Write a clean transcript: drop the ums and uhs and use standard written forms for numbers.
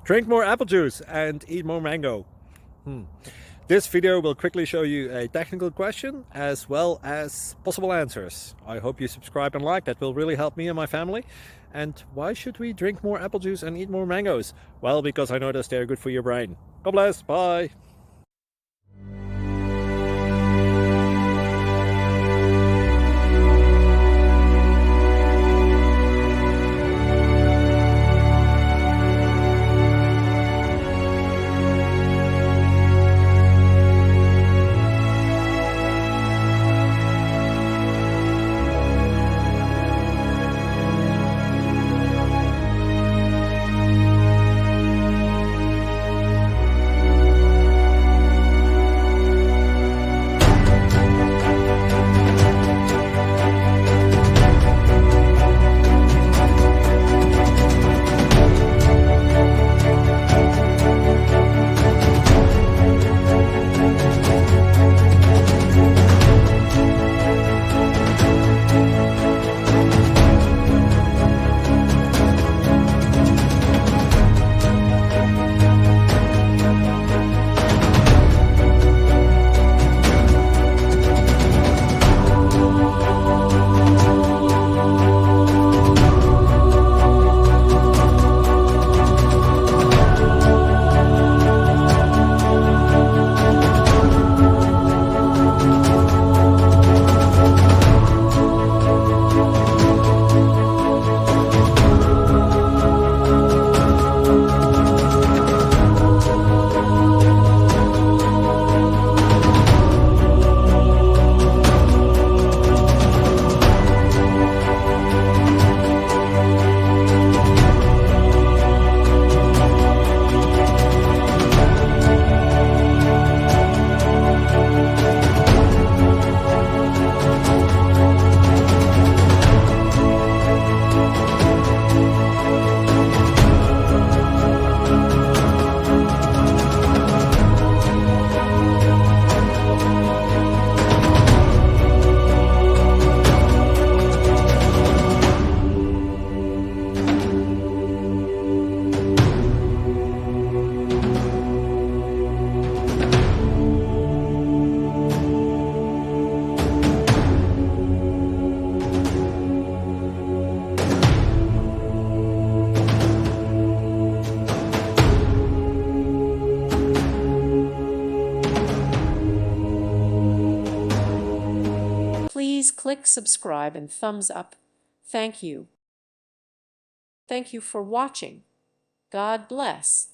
Drink more apple juice and eat more mango. This video will quickly show you a technical question as well as possible answers. I hope you subscribe and like, that will really help me and my family. And why should we drink more apple juice and eat more mangoes? Well, because I noticed they're good for your brain. God bless, bye. Please click subscribe and thumbs up. Thank you. Thank you for watching. God bless.